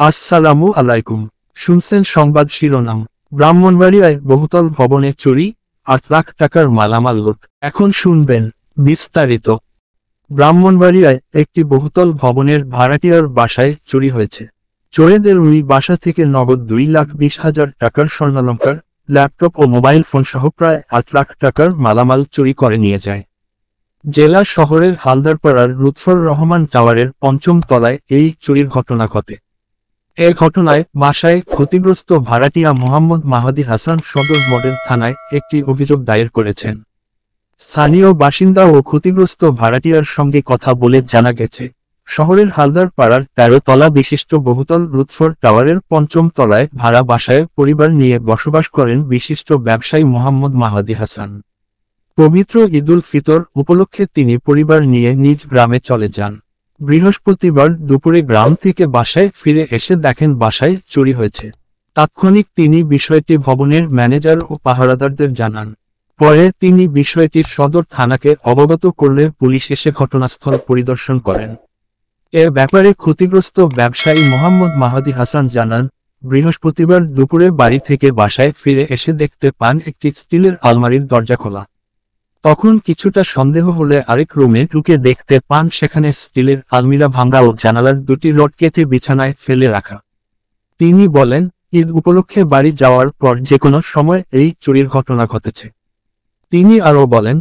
আসসালামু আলাইকুম। শুনছেন সংবাদ শিরোনাম। ব্রাহ্মণবাড়িয়ায় বহুতল ভবনে চুরি, ৮ লাখ টাকার মালামাল লুট। এখন শুনবেন বিস্তারিত। ব্রাহ্মণবাড়িয়ায় একটি বহুতল ভবনের ভাড়াটিয়ার বাসায় চুরি হয়েছে। চোরেদের ওই বাসা থেকে নগদ 2,20,000 টাকার স্বর্ণালংকার, ল্যাপটপ ও মোবাইল ফোন সহ প্রায় ৮ লাখ টাকার মালামাল চুরি করে নিয়ে যায়। জেলা শহরের হালদারপাড়ার লুৎফর রহমান টাওয়ারের ৫ম তলায় এই চুরির ঘটনা ঘটে। এ ঘটনায় বাসায় ক্ষতিগ্রস্ত ভাড়াটিয়া মোহাম্মদ মাহাদি হাসান সদর মডেল থানায় একটি অভিযোগ দায়ের করেছেন। স্থানীয় বাসিন্দা ও ক্ষতিগ্রস্ত ভাড়াটিয়ার সঙ্গে কথা বলে জানা গেছে, শহরের হালদার পাড়ার ১৩ তলা বিশিষ্ট বহুতল লুৎফর টাওয়ারের ৫ম তলায় ভাড়া বাসায় পরিবার নিয়ে বসবাস করেন বিশিষ্ট ব্যবসায়ী মোহাম্মদ মাহাদি হাসান। পবিত্র ঈদুল ফিতর উপলক্ষে তিনি পরিবার নিয়ে নিজ গ্রামে চলে যান। বৃহস্পতিবার দুপুরে গ্রাম থেকে বাসায় ফিরে এসে দেখেন বাসায় চুরি হয়েছে। তাৎক্ষণিক তিনি বিষয়টি ভবনের ম্যানেজার ও পাহারাদারদের জানান। পরে তিনি বিষয়টি সদর থানাকে অবগত করলে পুলিশ এসে ঘটনাস্থল পরিদর্শন করেন। এ ব্যাপারে ক্ষতিগ্রস্ত ব্যবসায়ী মোহাম্মদ মাহাদি হাসান জানান, বৃহস্পতিবার দুপুরে বাড়ি থেকে বাসায় ফিরে এসে দেখতে পান একটি স্টিলের আলমারির দরজা খোলা। তখন কিছুটা সন্দেহ হলে আরেক রুমে ঢুকে দেখতে পান সেখানে স্টিলের আলমিরা ভাঙা ও জানালার দুটি রড কেটে বিছানায় ফেলে রাখা। তিনি বলেন, ঈদ উপলক্ষে বাড়ি যাওয়ার পর যে কোনো সময় এই চুরির ঘটনা ঘটেছে। তিনি আরও বলেন,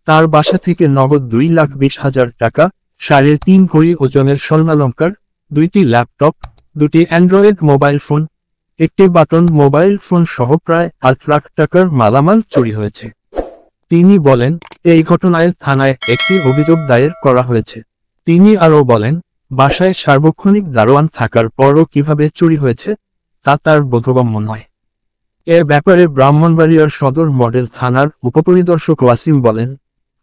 তার বাসা থেকে নগদ 2,20,000 টাকা, 3.5 ভরি ওজনের স্বর্ণালংকার, 2টি ল্যাপটপ, 2টি অ্যান্ড্রয়েড মোবাইল ফোন, একটি বাটন মোবাইল ফোন সহ প্রায় ৮ লাখ টাকার মালামাল চুরি হয়েছে। তিনি বলেন, এই ঘটনায় থানায় একটি অভিযোগ দায়ের করা হয়েছে। তিনি আরও বলেন, বাসায় সার্বক্ষণিক দারোয়ান থাকার পরও কিভাবে চুরি হয়েছে তা তার বোধগম্য নয়। এ ব্যাপারে ব্রাহ্মণবাড়িয়ার সদর মডেল থানার উপপরিদর্শক ওয়াসিম বলেন,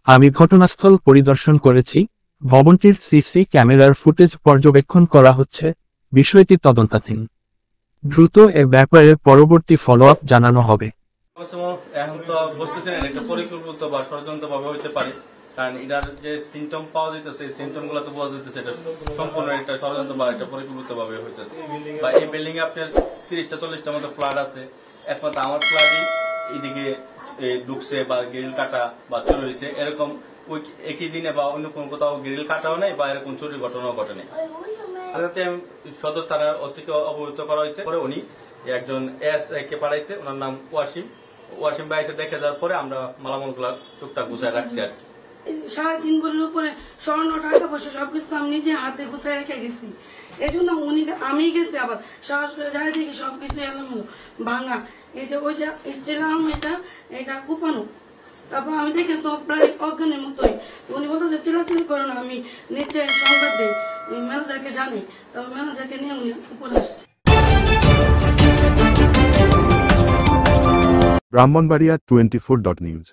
আমি ঘটনাস্থল পরিদর্শন করেছি, ভবনটির সিসি ক্যামেরার ফুটেজ পর্যবেক্ষণ করা হচ্ছে, বিষয়টি তদন্তাধীন। দ্রুত এ ব্যাপারে পরবর্তী ফলো-আপ জানানো হবে। এখন তো বুঝতেছেন একটা পরিকল্পিত বা ষড়যন্ত্রভাবে হইতে পারে, কারণ এটার যে সিমটম পাওয়া যাইতেছে এই সিমটম গুলো তো বোঝা যাইতেছে এটা সম্পূর্ণ একটা ষড়যন্ত্র বা একটা পরিকল্পিত ভাবে হইতেছে। বা এই বিল্ডিং এ আপনার 30টা-40টার মতো ফ্ল্যাট আছে, একমাত্র আমার ফ্ল্যাটই এইদিকে ঢুকছে বা গ্রিল কাটা বা চুরি হয়েছে, এরকম ওই একই দিনে বা অন্য কোনো কোথাও গ্রিল কাটাও নেই বা এরকম চুরির ঘটনাও ঘটে নেই। সদর থানার ওসিকে অবহিত করা হয়েছে, পরে উনি একজন এসআই কে পাঠাইছে, ওনার নাম ওয়াসিম ভাই এসে দেখে যাওয়ার পরে আমরা মালামাল গুলা টুকটাক গুছাই রাখছি আর কি। 3.5 ভরির উপরে স্বর্ণ, টাকা পয়সা সবকিছু আমি নিজে হাতে গুছাই রেখে গেছি। এই জন্য আমি গেছি আবার সাহস করে যাই দেখি সবকিছু এলাম ভাঙা। এই যে ওই যে স্টিল এটা কুপানো। তারপর আমি দেখি তো প্রায় অজ্ঞানের মতোই। উনি বলতো যে চিলাচিলি করো না, আমি নিচে সংবাদ দিই, ম্যানেজারকে জানি। তারপর ম্যানেজারকে নিয়ে উনি উপরে আসছে। ব্রাহ্মণবাড়িয়া 24.news